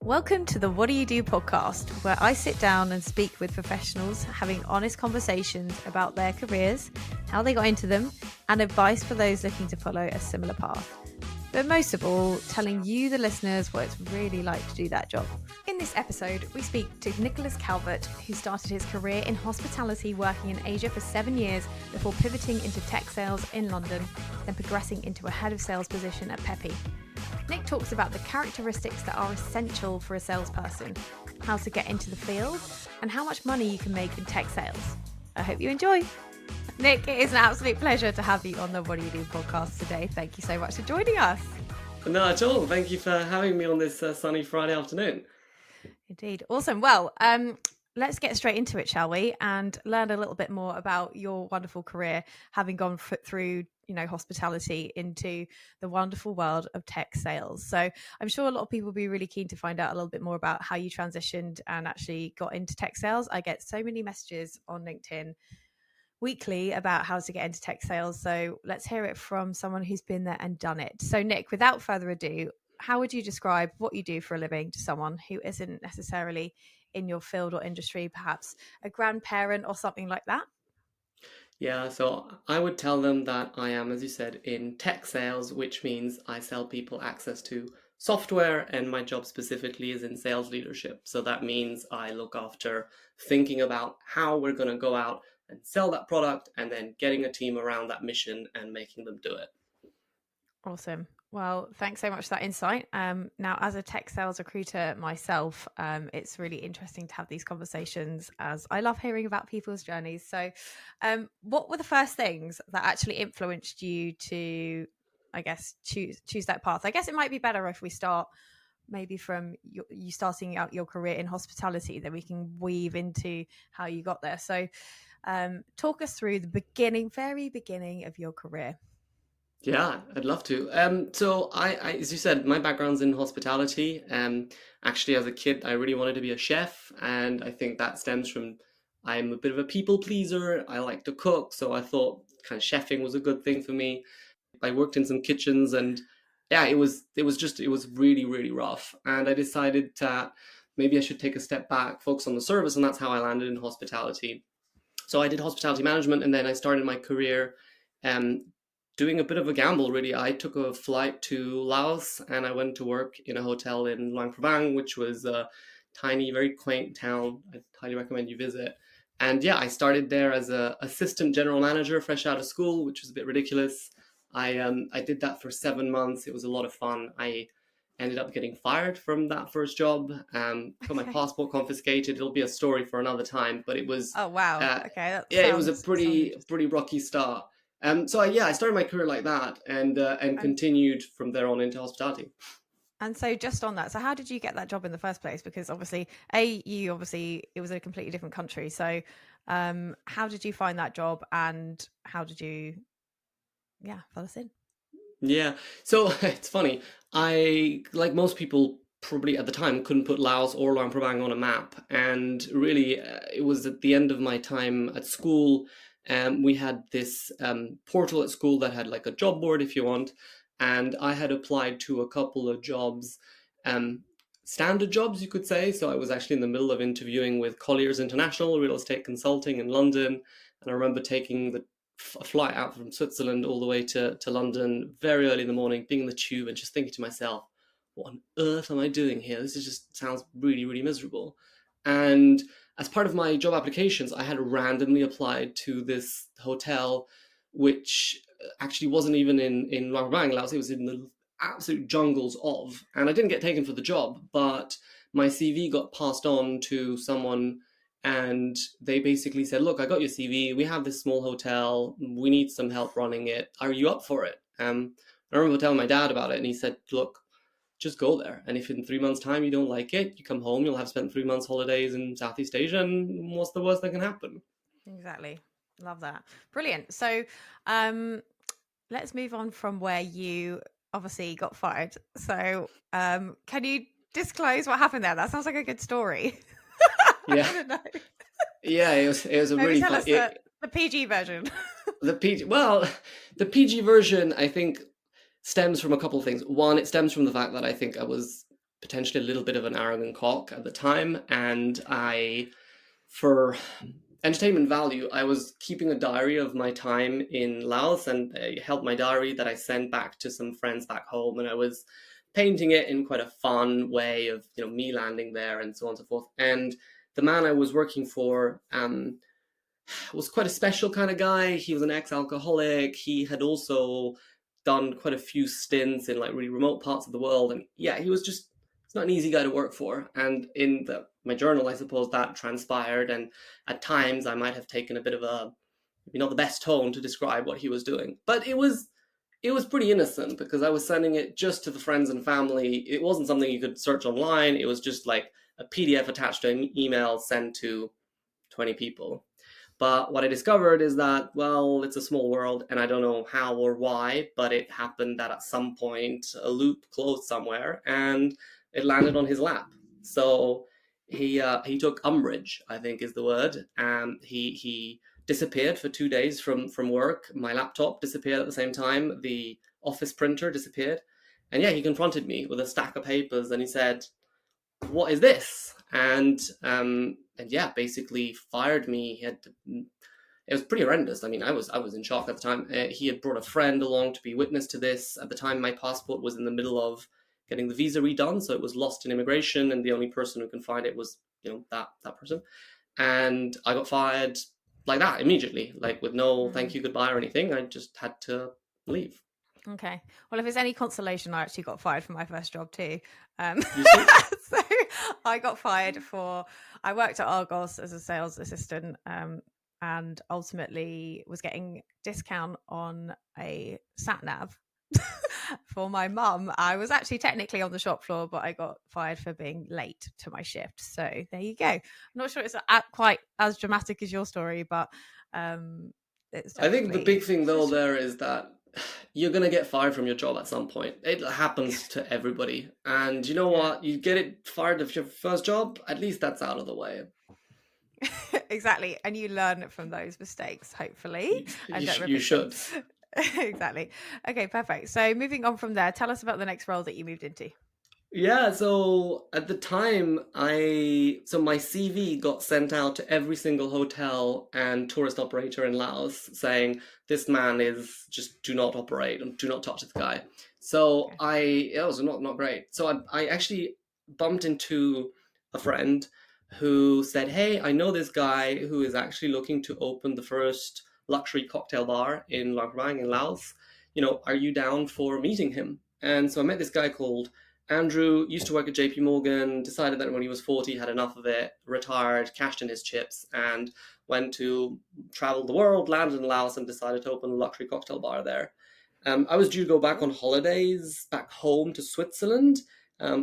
Welcome to the Waddyado Podcast, where I sit down and speak with professionals having honest conversations about their careers, how they got into them, and advice for those looking to follow a similar path. But most of all, telling you, the listeners, what it's really like to do that job. In this episode, we speak to Nicolas Calvert, who started his career in hospitality working in Asia for 7 years before pivoting into tech sales in London, then progressing into a head of sales position at Pepe. Nick talks about the characteristics that are essential for a salesperson, how to get into the field, and how much money you can make in tech sales. I hope you enjoy. Nick, it is an absolute pleasure to have you on the Waddyado Podcast today. Thank you so much for joining us. No, at all. Thank you for having me on this sunny Friday afternoon. Indeed. Awesome. Well, let's get straight into it, shall we? And learn a little bit more about your wonderful career, having gone through, hospitality into the wonderful world of tech sales. So I'm sure a lot of people will be really keen to find out a little bit more about how you transitioned and actually got into tech sales. I get so many messages on LinkedIn weekly about how to get into tech sales. So let's hear it from someone who's been there and done it. So Nick, without further ado, how would you describe what you do for a living to someone who isn't necessarily in your field or industry, perhaps a grandparent or something like that? Yeah, so I would tell them that I am, as you said, in tech sales, which means I sell people access to software, and my job specifically is in sales leadership. So that means I look after thinking about how we're going to go out and sell that product, and then getting a team around that mission and making them do it. Awesome. Well, thanks so much for that insight. Now, as a tech sales recruiter myself, it's really interesting to have these conversations, as I love hearing about people's journeys. So what were the first things that actually influenced you to, I guess, choose that path? I guess it might be better if we start maybe from you starting out your career in hospitality, then we can weave into how you got there. So talk us through the very beginning of your career. Yeah, I'd love to. So I, as you said, my background's in hospitality. Actually, as a kid, I really wanted to be a chef, and I think that stems from I'm a bit of a people pleaser. I like to cook, so I thought kind of chefing was a good thing for me. I worked in some kitchens, and yeah, it was really, really rough. And I decided that maybe I should take a step back, focus on the service, and that's how I landed in hospitality. So I did hospitality management, and then I started my career doing a bit of a gamble, really. I took a flight to Laos, and I went to work in a hotel in Luang Prabang, which was a tiny, very quaint town. I highly recommend you visit. And yeah, I started there as an assistant general manager, fresh out of school, which was a bit ridiculous. I did that for 7 months. It was a lot of fun. I ended up getting fired from that first job, got my passport confiscated. It'll be a story for another time, but it was... Oh, wow. Okay. It was a pretty rocky start. So I started my career like that, and continued from there on into hospitality. And so just on that, so how did you get that job in the first place? Because obviously, it was a completely different country. So how did you find that job, and how did you, fill us in? Yeah, so it's funny. I, like most people probably at the time, couldn't put Laos or Luang Prabang on a map. And really, it was at the end of my time at school. We had this portal at school that had like a job board, if you want, and I had applied to a couple of jobs, standard jobs, you could say. So I was actually in the middle of interviewing with Colliers International Real Estate Consulting in London, and I remember taking a flight out from Switzerland all the way to London very early in the morning, being in the tube and just thinking to myself, what on earth am I doing here? This sounds really, really miserable. And as part of my job applications, I had randomly applied to this hotel, which actually wasn't even in Luang Prabang, Laos. It was in the absolute jungles of, and I didn't get taken for the job, but my CV got passed on to someone, and they basically said, look, I got your CV. We have this small hotel. We need some help running it. Are you up for it? I remember telling my dad about it, and he said, look, just go there. And if in 3 months' time you don't like it, you come home, you'll have spent 3 months holidays in Southeast Asia, and what's the worst that can happen? Exactly. Love that. Brilliant. So let's move on from where you obviously got fired. So can you disclose what happened there? That sounds like a good story. Yeah. I don't know. Yeah, it was a Maybe really tell fun... us the PG version. The PG version, I think, stems from a couple of things. One, it stems from the fact that I think I was potentially a little bit of an arrogant cock at the time, and for entertainment value, I was keeping a diary of my time in Laos, and I held my diary that I sent back to some friends back home, and I was painting it in quite a fun way of, me landing there and so on and so forth. And the man I was working for was quite a special kind of guy. He was an ex-alcoholic. He had also done quite a few stints in like really remote parts of the world, and yeah, he's not an easy guy to work for. And in my journal, I suppose that transpired, and at times I might have taken a bit of a, maybe not the best tone to describe what he was doing, but it was pretty innocent because I was sending it just to the friends and family. It wasn't something you could search online. It was just like a PDF attached to an email sent to 20 people. But what I discovered is that, well, it's a small world, and I don't know how or why, but it happened that at some point a loop closed somewhere and it landed on his lap. So he took umbrage, I think is the word. He disappeared for 2 days from work. My laptop disappeared at the same time. The office printer disappeared. And yeah, he confronted me with a stack of papers and he said, "What is this?" And yeah, basically fired me. It was pretty horrendous. I mean, I was in shock at the time. He had brought a friend along to be witness to this. At the time, my passport was in the middle of getting the visa redone, so it was lost in immigration, and the only person who can find it was, that person. And I got fired like that immediately, like with no thank you, goodbye or anything. I just had to leave. Okay. Well, if it's any consolation, I actually got fired for my first job too. So I got fired I worked at Argos as a sales assistant, and ultimately was getting discount on a sat nav for my mum. I was actually technically on the shop floor, but I got fired for being late to my shift. So there you go. I'm not sure it's quite as dramatic as your story, but it's I think the big thing though there is that you're going to get fired from your job at some point. It happens to everybody. And you know what? You get it fired of your first job, at least that's out of the way. Exactly. And you learn from those mistakes, hopefully. You should. Exactly. Okay, perfect. So moving on from there, tell us about the next role that you moved into. Yeah, so at the time, my CV got sent out to every single hotel and tourist operator in Laos saying, this man is just do not operate and do not touch this guy. So it was not great. So I actually bumped into a friend who said, hey, I know this guy who is actually looking to open the first luxury cocktail bar in Luang Prabang in Laos. Are you down for meeting him? And so I met this guy called Andrew, used to work at JP Morgan, decided that when he was 40, had enough of it, retired, cashed in his chips, and went to travel the world, landed in Laos, and decided to open a luxury cocktail bar there. I was due to go back on holidays back home to Switzerland,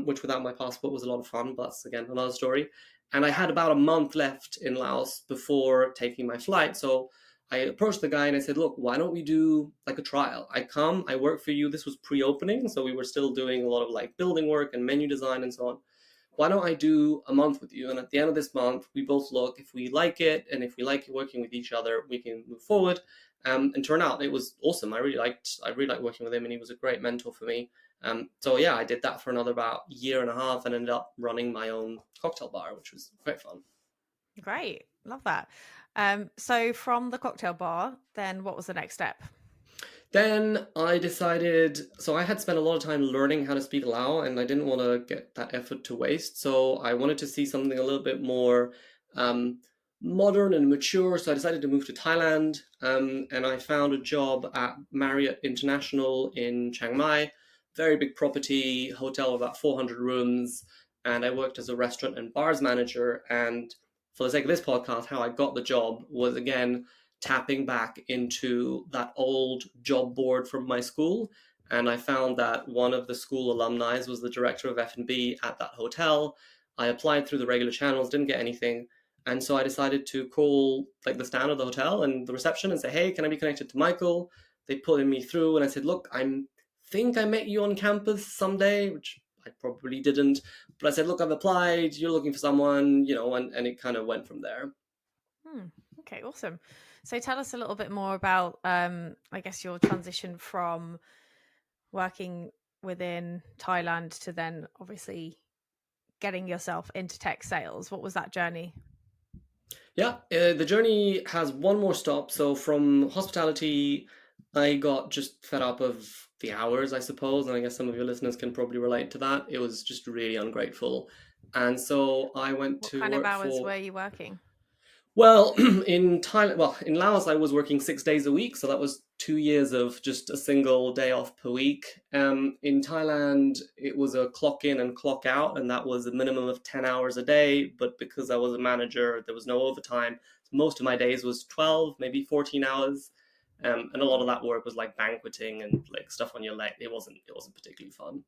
which without my passport was a lot of fun, but that's, again, another story. And I had about a month left in Laos before taking my flight, so I approached the guy and I said, look, why don't we do like a trial? I work for you. This was pre-opening, so we were still doing a lot of like building work and menu design and so on. Why don't I do a month with you? And at the end of this month, we both look if we like it, and if we like working with each other, we can move forward. And turn out it was awesome. I really liked working with him, and he was a great mentor for me. So yeah, I did that for another about year and a half and ended up running my own cocktail bar, which was great fun. Great. Love that. So from the cocktail bar, then what was the next step? Then I decided, so I had spent a lot of time learning how to speak Lao, and I didn't want to get that effort to waste. So I wanted to see something a little bit more modern and mature. So I decided to move to Thailand, and I found a job at Marriott International in Chiang Mai, very big property, hotel of about 400 rooms. And I worked as a restaurant and bars manager. And for the sake of this podcast, how I got the job was, again, tapping back into that old job board from my school. And I found that one of the school alumni was the director of F&B at that hotel. I applied through the regular channels, didn't get anything. And so I decided to call like the stand of the hotel and the reception and say, hey, can I be connected to Michael? They put me through and I said, look, I think I met you on campus someday, which I probably didn't. But I said, look, I've applied, you're looking for someone, and it kind of went from there. Okay, awesome. So tell us a little bit more about, I guess, your transition from working within Thailand to then obviously getting yourself into tech sales? What was that journey? Yeah, the journey has one more stop. So from hospitality, I got just fed up of the hours, I suppose. And I guess some of your listeners can probably relate to that. It was just really ungrateful. And so I went What to kind of work hours for, were you working? well, in Thailand, well, in Laos, I was working 6 days a week. So that was 2 years of just a single day off per week. In Thailand, it was a clock in and clock out, and that was a minimum of 10 hours a day. But because I was a manager, there was no overtime. Most of my days was 12, maybe 14 hours. And a lot of that work was like banqueting and like stuff on your leg. It wasn't particularly fun.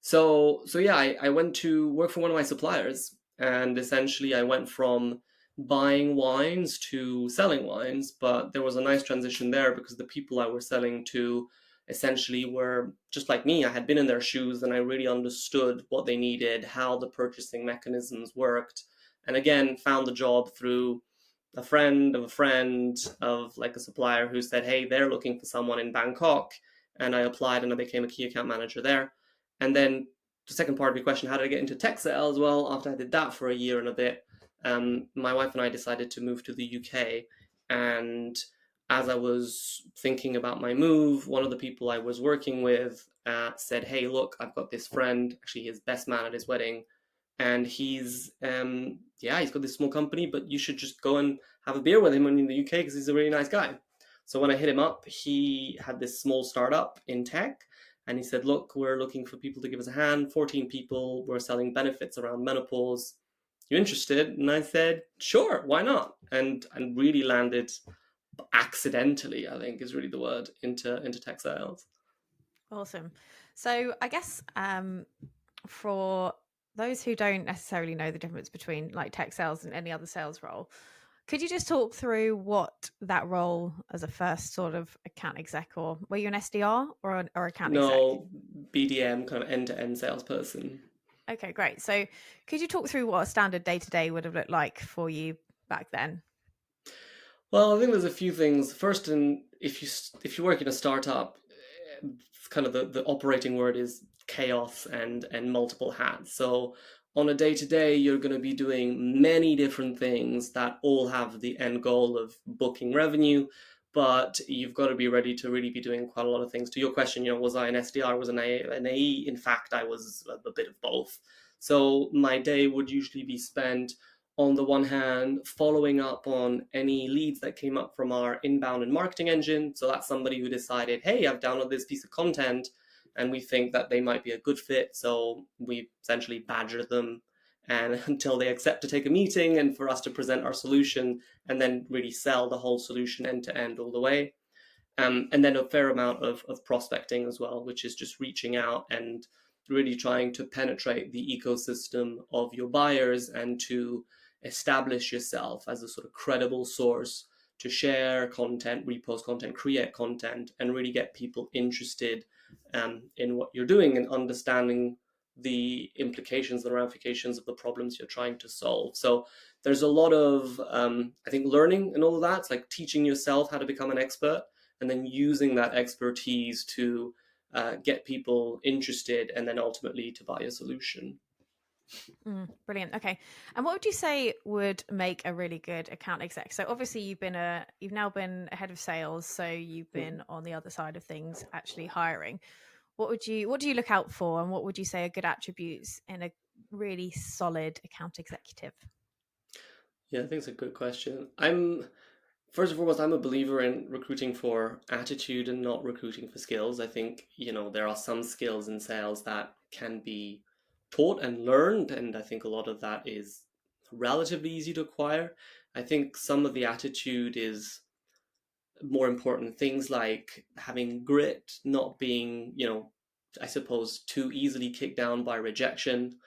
So yeah, I went to work for one of my suppliers, and essentially I went from buying wines to selling wines, but there was a nice transition there because the people I was selling to essentially were just like me. I had been in their shoes and I really understood what they needed, how the purchasing mechanisms worked, and again found the job through a friend of a friend of like a supplier who said, hey, they're looking for someone in Bangkok, and I applied and I became a key account manager there. And then the second part of your question, how did I get into tech sales? Well, after I did that for a year and a bit, my wife and I decided to move to the UK. And as I was thinking about my move, one of the people I was working with said, hey, look, I've got this friend, actually his best man at his wedding. And he's got this small company, but you should just go and have a beer with him in the UK because he's a really nice guy. So when I hit him up, he had this small startup in tech. And he said, look, we're looking for people to give us a hand, 14 people. We're selling benefits around menopause. You interested? And I said, sure, why not? And really landed accidentally, I think is really the word, into tech sales. Awesome. So I guess for those who don't necessarily know the difference between like tech sales and any other sales role, could you just talk through what that role as a first sort of account exec, or were you an SDR or account exec? No, BDM, kind of end-to-end salesperson. Okay, great. So could you talk through what a standard day-to-day would have looked like for you back then? Well, I think there's a few things. First, if you work in a startup, kind of the operating word is chaos and multiple hats. So on a day-to-day, you're going to be doing many different things that all have the end goal of booking revenue, but you've got to be ready to really be doing quite a lot of things. To your question, was I an SDR? Was an AE? In fact, I was a bit of both. So my day would usually be spent, on the one hand, following up on any leads that came up from our inbound and marketing engine. So that's somebody who decided, hey, I've downloaded this piece of content and we think that they might be a good fit. So we essentially badger them and until they accept to take a meeting and for us to present our solution and then really sell the whole solution end to end all the way. And then a fair amount of prospecting as well, which is just reaching out and really trying to penetrate the ecosystem of your buyers and to establish yourself as a sort of credible source to share content, repost content, create content, and really get people interested in what you're doing and understanding the implications and ramifications of the problems you're trying to solve. So there's a lot of, I think, learning and all of that. It's like teaching yourself how to become an expert and then using that expertise to get people interested and then ultimately to buy a solution. Brilliant. Okay. And what would you say would make a really good account exec? So obviously you've now been a head of sales, so you've been on the other side of things, actually hiring. What do you look out for, and what would you say are good attributes in a really solid account executive? Yeah, I think it's a good question. First and foremost, I'm a believer in recruiting for attitude and not recruiting for skills. I think, there are some skills in sales that can be taught and learned, and I think a lot of that is relatively easy to acquire. I think some of the attitude is more important. Things like having grit, not being, I suppose, too easily kicked down by rejection.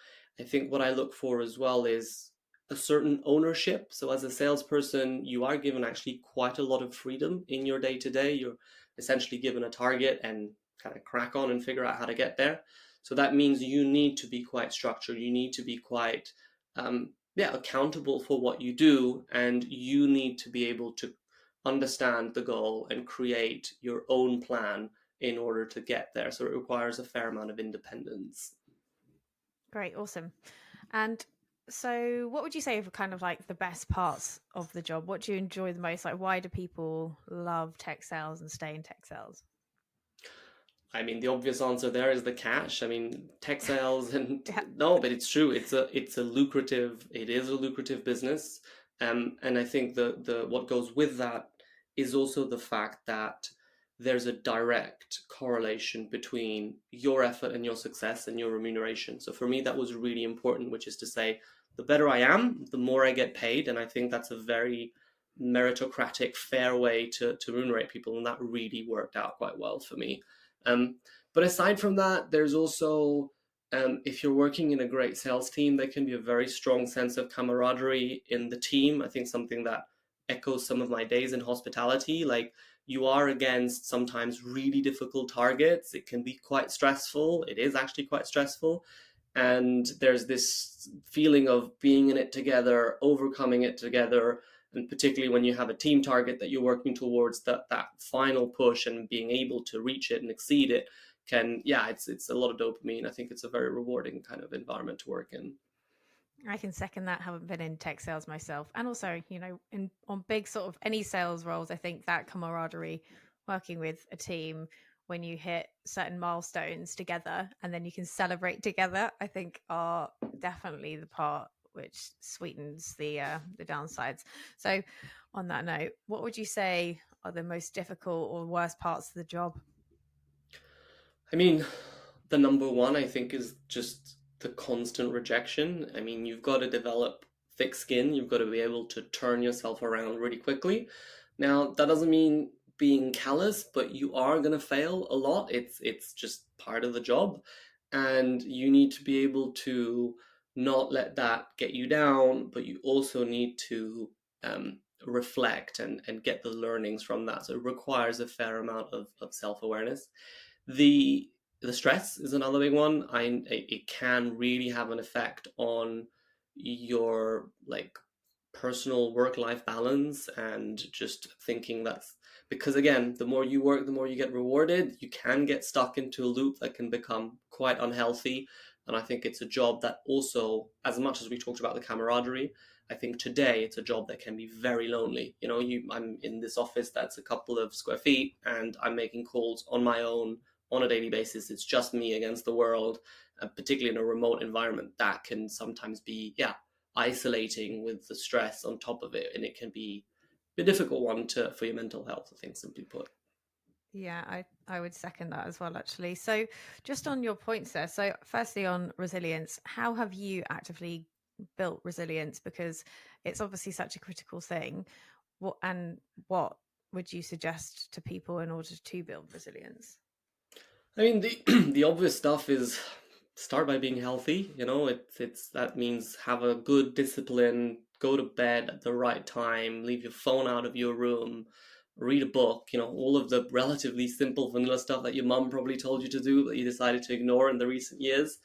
I think what I look for as well is a certain ownership. So as a salesperson, you are given actually quite a lot of freedom in your day-to-day. You're essentially given a target and kind of crack on and figure out how to get there. So that means you need to be quite structured. You need to be quite accountable for what you do, and you need to be able to understand the goal and create your own plan in order to get there. So it requires a fair amount of independence. Great. Awesome. And so what would you say are kind of like the best parts of the job? What do you enjoy the most? Like, why do people love tech sales and stay in tech sales? I mean, the obvious answer there is the cash. I mean, tech sales and Yeah. no, but it's true. It is a lucrative business. And I think the what goes with that is also the fact that there's a direct correlation between your effort and your success and your remuneration. So for me, that was really important, which is to say, the better I am, the more I get paid. And I think that's a very meritocratic, fair way to remunerate people. And that really worked out quite well for me. Um, but aside from that, there's also, if you're working in a great sales team, there can be a very strong sense of camaraderie in the team. I think something that echoes some of my days in hospitality. Like, you are against sometimes really difficult targets. It can be quite stressful. It is actually quite stressful. And there's this feeling of being in it together, overcoming it together, and particularly when you have a team target that you're working towards, that final push and being able to reach it and exceed it it's a lot of dopamine. I think it's a very rewarding kind of environment to work in. I can second that. Haven't been in tech sales myself, and also, on big sort of any sales roles, I think that camaraderie, working with a team when you hit certain milestones together, and then you can celebrate together, I think are definitely the part which sweetens the downsides. So, on that note, what would you say are the most difficult or worst parts of the job? I mean, the number one, I think, is just the constant rejection. I mean, you've got to develop thick skin. You've got to be able to turn yourself around really quickly. Now, that doesn't mean being callous, but you are going to fail a lot. It's just part of the job. And you need to be able to not let that get you down, but you also need to reflect and get the learnings from that. So it requires a fair amount of self-awareness. The stress is another big one. It can really have an effect on your personal work-life balance, and just thinking that's because, again, the more you work, the more you get rewarded. You can get stuck into a loop that can become quite unhealthy. And I think it's a job that also, as much as we talked about the camaraderie, I think today it's a job that can be very lonely. I'm in this office that's a couple of square feet, and I'm making calls on my own on a daily basis. It's just me against the world, particularly in a remote environment. That can sometimes be, isolating with the stress on top of it, and it can be a difficult one for your mental health, I think, simply put. Yeah, I would second that as well, actually. So just on your points there, so firstly on resilience, how have you actively built resilience? Because it's obviously such a critical thing. What would you suggest to people in order to build resilience? I mean, the obvious stuff is start by being healthy. That means have a good discipline, go to bed at the right time, leave your phone out of your room, read a book. All of the relatively simple vanilla stuff that your mum probably told you to do that you decided to ignore in the recent years.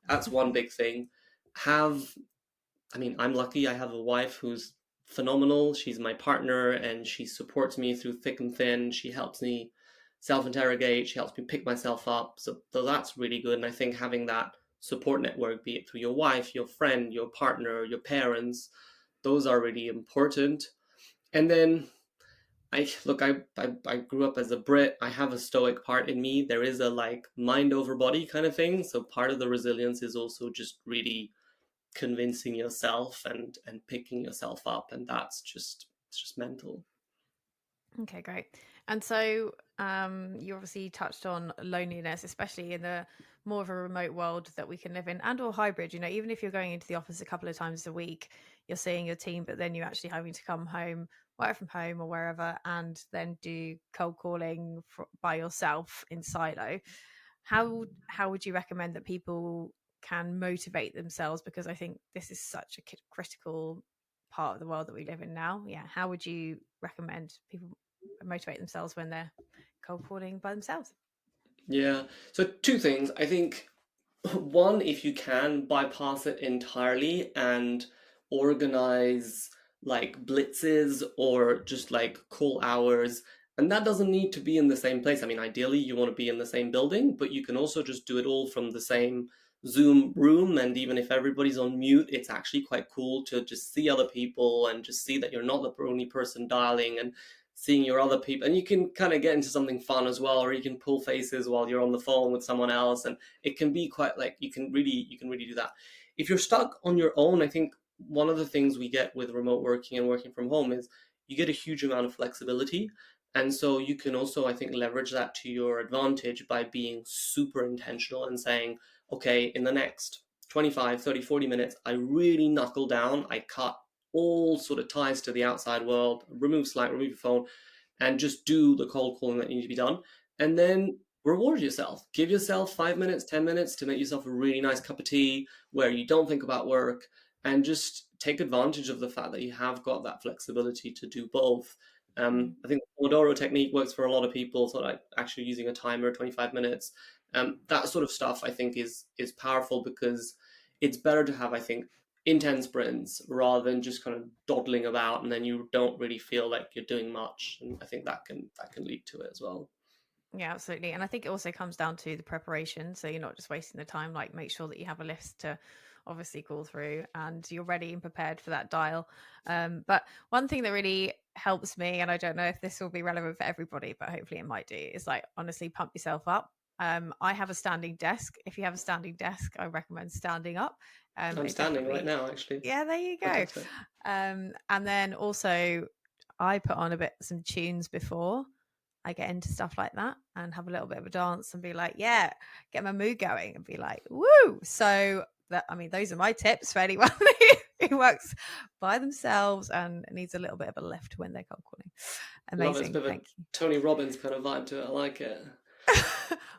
That's one big thing. I'm lucky. I have a wife who's phenomenal. She's my partner, and she supports me through thick and thin. She helps me self-interrogate. She helps me pick myself up. So that's really good. And I think having that support network, be it through your wife, your friend, your partner, your parents, those are really important. And then I grew up as a Brit. I have a stoic part in me. There is a mind over body kind of thing. So part of the resilience is also just really convincing yourself and picking yourself up. And it's just mental. Okay, great. And so you obviously touched on loneliness, especially in the more of a remote world that we can live in, and or hybrid. Even if you're going into the office a couple of times a week, you're seeing your team, but then you're actually having to come home, work from home or wherever, and then do cold calling by yourself in silo. How would you recommend that people can motivate themselves? Because I think this is such a critical part of the world that we live in now. Yeah. How would you recommend people motivate themselves when they're cold calling by themselves? Yeah. So two things. I think one, if you can bypass it entirely and organize blitzes or just call hours. And that doesn't need to be in the same place. I mean, ideally you want to be in the same building, but you can also just do it all from the same Zoom room, and even if everybody's on mute, it's actually quite cool to just see other people and just see that you're not the only person dialing, and seeing your other people, and you can kind of get into something fun as well, or you can pull faces while you're on the phone with someone else, and it can be quite like you can really do that. If you're stuck on your own, I think one of the things we get with remote working and working from home is you get a huge amount of flexibility. And so you can also, I think, leverage that to your advantage by being super intentional and saying, okay, in the next 25, 30, 40 minutes, I really knuckle down. I cut all sort of ties to the outside world, remove Slack, remove your phone, and just do the cold calling that needs to be done. And then reward yourself. Give yourself 5 minutes, 10 minutes to make yourself a really nice cup of tea where you don't think about work, and just take advantage of the fact that you have got that flexibility to do both. I think the Pomodoro technique works for a lot of people, so like actually using a timer, 25 minutes, that sort of stuff I think is powerful, because it's better to have, I think, intense sprints rather than just kind of dawdling about and then you don't really feel like you're doing much. And I think that can lead to it as well. Yeah, absolutely. And I think it also comes down to the preparation. So you're not just wasting the time, like make sure that you have a list to obviously call through and you're ready and prepared for that dial. But one thing that really helps me, and I don't know if this will be relevant for everybody, but hopefully it might do, is like honestly pump yourself up. I have a standing desk. If you have a standing desk, I recommend standing up. I'm standing right now, actually. Yeah, there you go. And then also I put on some tunes before I get into stuff like that, and have a little bit of a dance and be like, yeah, get my mood going and be like, woo. So that, I mean, those are my tips for anyone who works by themselves and needs a little bit of a lift when they're cold calling. Amazing. Thank you. Tony Robbins kind of vibe to it. I like it.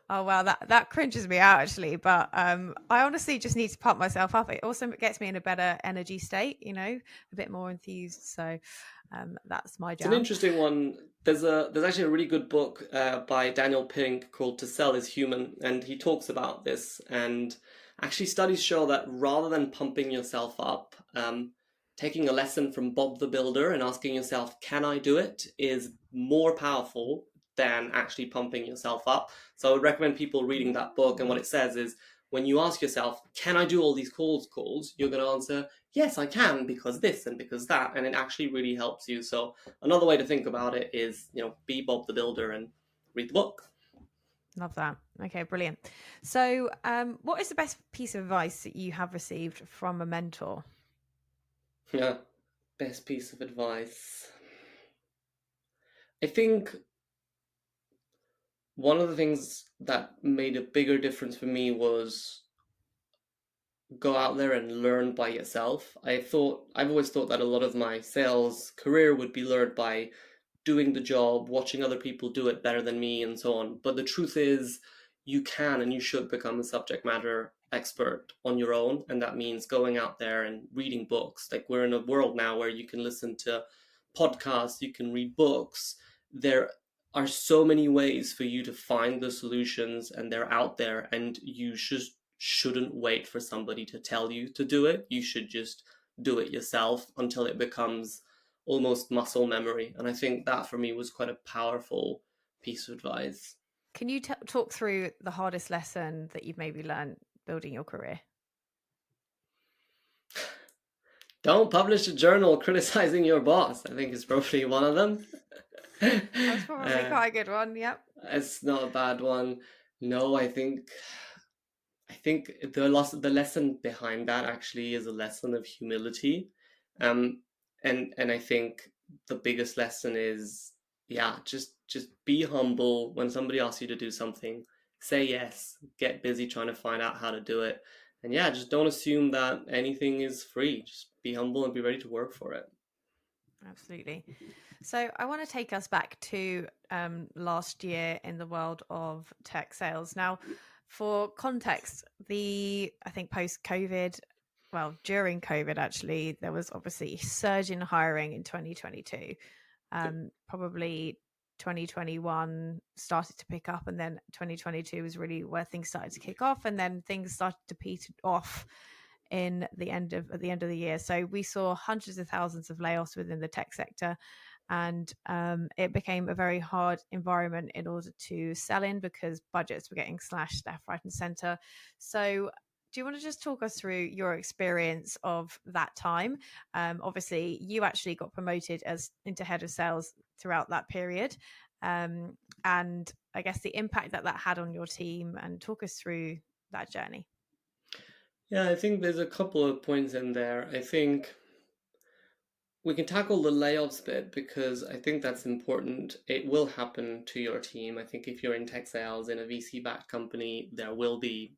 Oh wow, that cringes me out actually, but I honestly just need to pump myself up. It also gets me in a better energy state, you know, a bit more enthused. So that's my jam. It's an interesting one. There's actually a really good book by Daniel Pink called To Sell is Human, and he talks about this. And actually studies show that rather than pumping yourself up, taking a lesson from Bob the Builder and asking yourself, can I do it, is more powerful than actually pumping yourself up. So I would recommend people reading that book. And what it says is, when you ask yourself, can I do all these calls, you're going to answer, yes, I can, because this and because that. And it actually really helps you. So another way to think about it is, you know, be Bob the Builder and read the book. Love that. Okay, brilliant. So what is the best piece of advice that you have received from a mentor? Yeah, best piece of advice. I think one of the things that made a bigger difference for me was go out there and learn by yourself. I've always thought that a lot of my sales career would be learned by doing the job, watching other people do it better than me, and so on. But the truth is, you can and you should become a subject matter expert on your own. And that means going out there and reading books. Like, we're in a world now where you can listen to podcasts, you can read books. There are so many ways for you to find the solutions, and they're out there, and you shouldn't wait for somebody to tell you to do it. You should just do it yourself until it becomes almost muscle memory. And I think that for me was quite a powerful piece of advice. Can you talk through the hardest lesson that you've maybe learned building your career? Don't publish a journal criticizing your boss, I think is probably one of them. That's probably quite a good one. Yep. It's not a bad one. No, I think the lesson behind that actually is a lesson of humility. And I think the biggest lesson is, just be humble. When somebody asks you to do something, say yes, get busy trying to find out how to do it. And just don't assume that anything is free. Just be humble and be ready to work for it. Absolutely. So I want to take us back to last year in the world of tech sales. Now, for context, I think post-COVID, well, during COVID, actually, there was obviously a surge in hiring in 2022. Probably 2021 started to pick up, and then 2022 was really where things started to kick off, and then things started to peter off at the end of the year. So we saw hundreds of thousands of layoffs within the tech sector, and it became a very hard environment in order to sell in, because budgets were getting slashed left, right, and center. So do you want to just talk us through your experience of that time? Obviously, you actually got promoted into head of sales throughout that period. And I guess the impact that had on your team, and talk us through that journey. Yeah, I think there's a couple of points in there. I think we can tackle the layoffs bit because I think that's important. It will happen to your team. I think if you're in tech sales in a VC-backed company, there will be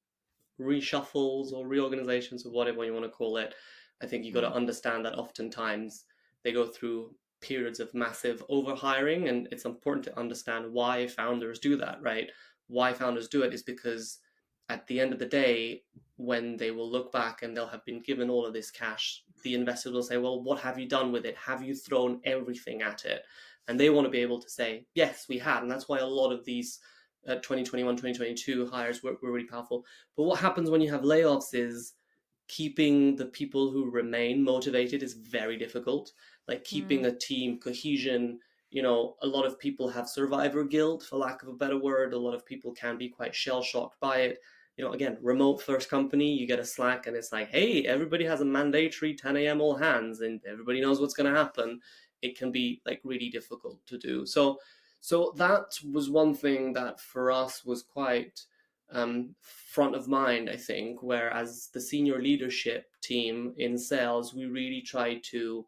reshuffles or reorganizations or whatever you want to call it. I think you got to understand that oftentimes they go through periods of massive overhiring, and it's important to understand why founders do that, right? Why founders do it is because at the end of the day, when they will look back and they'll have been given all of this cash, the investors will say, well, what have you done with it? Have you thrown everything at it? And they want to be able to say, yes, we have. And that's why a lot of these 2021, 2022 hires were really powerful. But what happens when you have layoffs is keeping the people who remain motivated is very difficult. Like keeping a team cohesion, a lot of people have survivor guilt, for lack of a better word. A lot of people can be quite shell-shocked by it. Again, remote first company, you get a Slack and it's like, hey, everybody has a mandatory 10 a.m. all hands and everybody knows what's going to happen. It can be like really difficult to do. So that was one thing that for us was quite front of mind, I think, whereas the senior leadership team in sales, we really tried to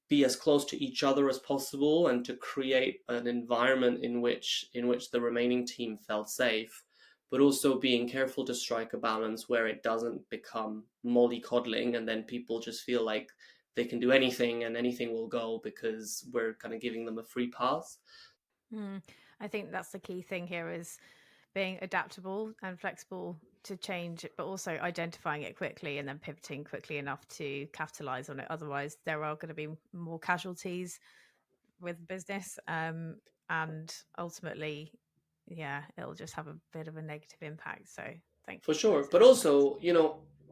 be as close to each other as possible and to create an environment in which the remaining team felt safe, but also being careful to strike a balance where it doesn't become mollycoddling and then people just feel like they can do anything and anything will go because we're kind of giving them a free pass. I think that's the key thing here, is being adaptable and flexible to change, but also identifying it quickly and then pivoting quickly enough to capitalize on it. Otherwise, there are going to be more casualties with business, and ultimately, it'll just have a bit of a negative impact. So thank you. For sure. But also,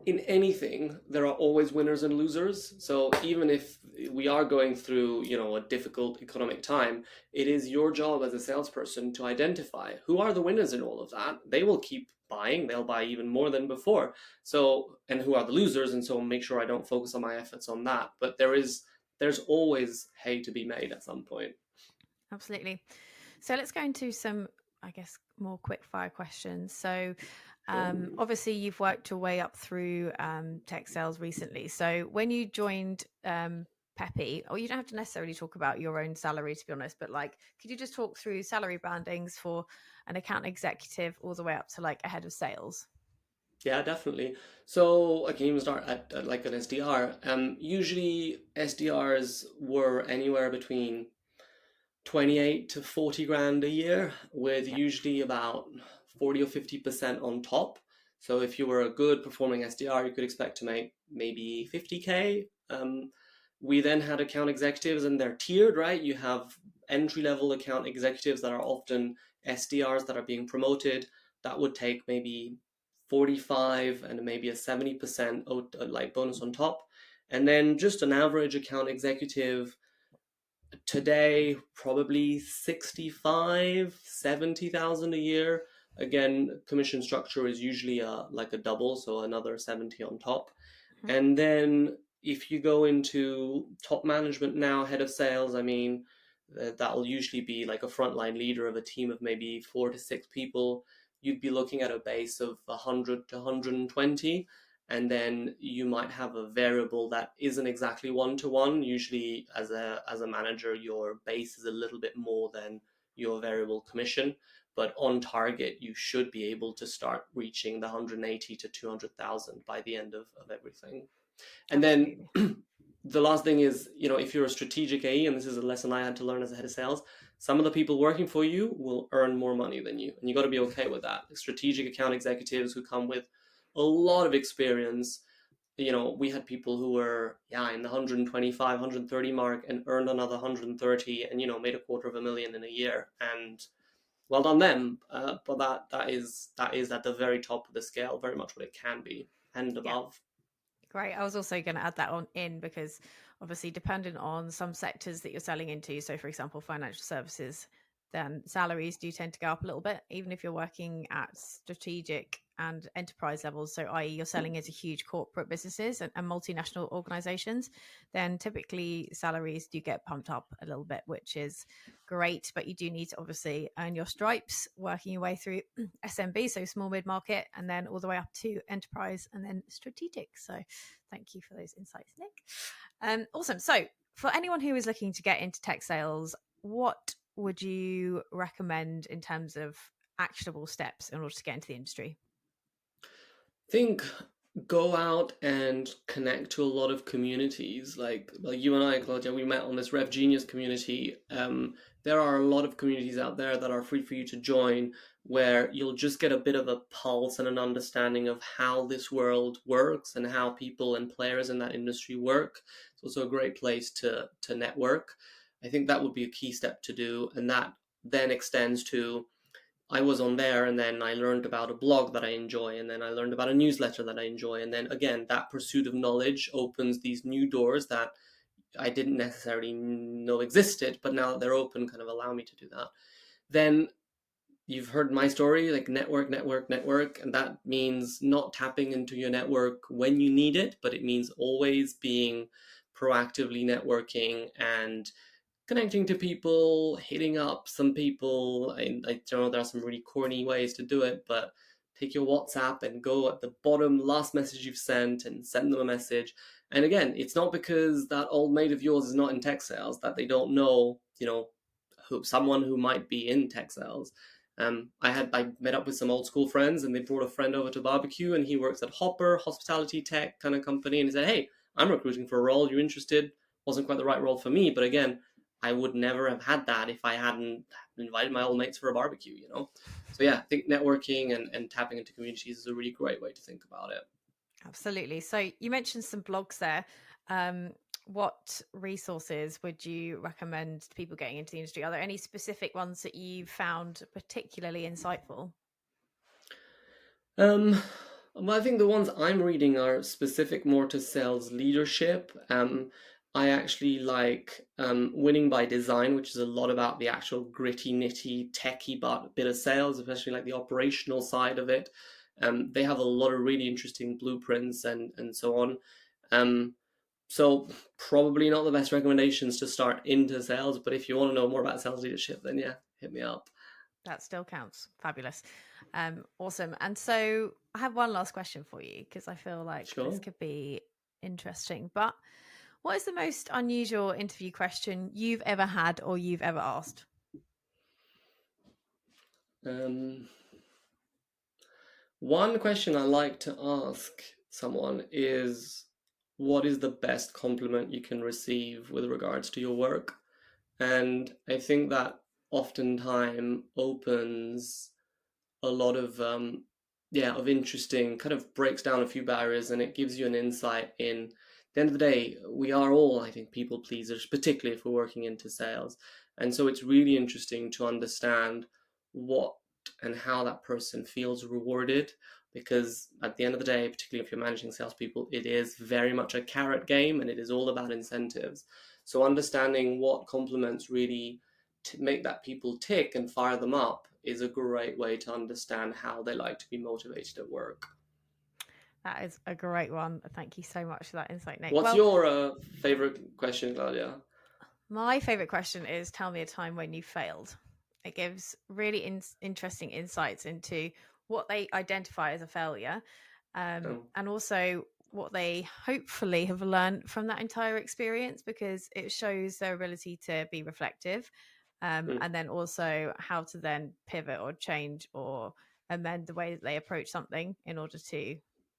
in anything, there are always winners and losers. So even if we are going through, a difficult economic time, it is your job as a salesperson to identify who are the winners in all of that. They will keep buying. They'll buy even more than before. So, and who are the losers? And so make sure I don't focus on my efforts on that. But there's always hay to be made at some point. Absolutely. So let's go into some, I guess, more quick fire questions. So obviously you've worked your way up through tech sales recently. So when you joined Peppy, or you don't have to necessarily talk about your own salary, to be honest, but could you just talk through salary bandings for an account executive all the way up to a head of sales? Yeah, definitely. So I can even start at like an SDR. Usually SDRs were anywhere between 28 to 40 grand a year, with usually about 40 or 50% on top. So if you were a good performing SDR, you could expect to make maybe 50K. We then had account executives, and they're tiered, right? You have entry-level account executives that are often SDRs that are being promoted. That would take maybe 45 and maybe a 70% bonus on top. And then just an average account executive today, probably 65, 70,000 a year. Again, commission structure is usually a double, so another 70 on top. And then if you go into top management now, head of sales, I mean, that'll usually be like a frontline leader of a team of maybe 4 to 6 people. You'd be looking at a base of 100 to 120. And then you might have a variable that isn't exactly one-to-one. Usually as a manager, your base is a little bit more than your variable commission. But on target, you should be able to start reaching the 180 to 200,000 by the end of everything. And Absolutely. then the last thing is, if you're a strategic AE, and this is a lesson I had to learn as a head of sales, some of the people working for you will earn more money than you. And you got to be okay with that. Strategic account executives who come with a lot of experience. We had people who were in the 125, 130 mark and earned another 130 and made $250,000 in a year. And well done them. But that is at the very top of the scale, very much what it can be and above. Great. I was also going to add that on in, because obviously dependent on some sectors that you're selling into, so for example financial services, then salaries do tend to go up a little bit, even if you're working at strategic and enterprise levels, so i.e. you're selling into huge corporate businesses and multinational organizations, then typically salaries do get pumped up a little bit, which is great. But you do need to obviously earn your stripes, working your way through SMB, so small mid-market, and then all the way up to enterprise and then strategic. So thank you for those insights, Nick. Awesome. So for anyone who is looking to get into tech sales, what would you recommend in terms of actionable steps in order to get into the industry? I think go out and connect to a lot of communities. Like you and I, Claudia, we met on this Rev Genius community. There are a lot of communities out there that are free for you to join, where you'll just get a bit of a pulse and an understanding of how this world works and how people and players in that industry work. It's also a great place to network. I think that would be a key step to do, and that then extends to, I was on there and then I learned about a blog that I enjoy, and then I learned about a newsletter that I enjoy, and then again that pursuit of knowledge opens these new doors that I didn't necessarily know existed, but now that they're open kind of allow me to do that. Then you've heard my story, like network, and that means not tapping into your network when you need it, but it means always being proactively networking and connecting to people, hitting up some people. I know there are some really corny ways to do it, but take your WhatsApp and go at the bottom last message you've sent and send them a message. And again, it's not because that old mate of yours is not in tech sales that they don't know, someone who might be in tech sales. I met up with some old school friends, and they brought a friend over to barbecue, and he works at Hopper, hospitality tech kind of company, and he said, "Hey, I'm recruiting for a role. You interested?" Wasn't quite the right role for me, but again, I would never have had that if I hadn't invited my old mates for a barbecue, So yeah, I think networking and tapping into communities is a really great way to think about it. Absolutely. So you mentioned some blogs there. What resources would you recommend to people getting into the industry? Are there any specific ones that you found particularly insightful? Well, I think the ones I'm reading are specific more to sales leadership. I actually like Winning by Design, which is a lot about the actual gritty, nitty, techie bit of sales, especially like the operational side of it. They have a lot of really interesting blueprints and so on. So probably not the best recommendations to start into sales, but if you want to know more about sales leadership, then yeah, hit me up. That still counts. Fabulous. Awesome. And so I have one last question for you, because I feel like this could be interesting. But what is the most unusual interview question you've ever had or you've ever asked? One question I like to ask someone is, what is the best compliment you can receive with regards to your work? And I think that oftentimes opens a lot of interesting, kind of breaks down a few barriers, and it gives you an insight in, at the end of the day, we are all, I think, people pleasers, particularly if we're working into sales. And so it's really interesting to understand what and how that person feels rewarded, because at the end of the day, particularly if you're managing salespeople, it is very much a carrot game and it is all about incentives. So understanding what compliments really make that people tick and fire them up is a great way to understand how they like to be motivated at work. That is a great one. Thank you so much for that insight, Nick. What's your favorite question, Claudia? My favorite question is, tell me a time when you failed. It gives really interesting insights into what they identify as a failure, and also what they hopefully have learned from that entire experience, because it shows their ability to be reflective, and then also how to then pivot or change or amend the way that they approach something in order to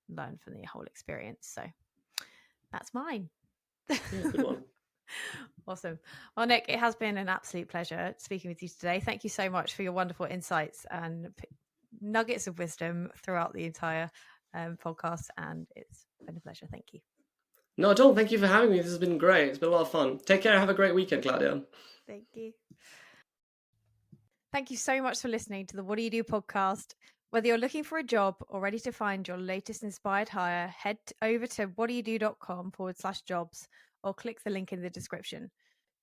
learn from the whole experience. So that's mine. Yeah, good one. Awesome. Well, Nick, it has been an absolute pleasure speaking with you today. Thank you so much for your wonderful insights and nuggets of wisdom throughout the entire podcast. And it's been a pleasure. Thank you. No, at all. Thank you for having me. This has been great. It's been a lot of fun. Take care. Have a great weekend, Claudia. Thank you. Thank you so much for listening to the Waddyado Podcast. Whether you're looking for a job or ready to find your latest inspired hire, head over to waddyado.com/jobs or click the link in the description.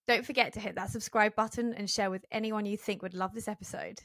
Don't forget to hit that subscribe button and share with anyone you think would love this episode.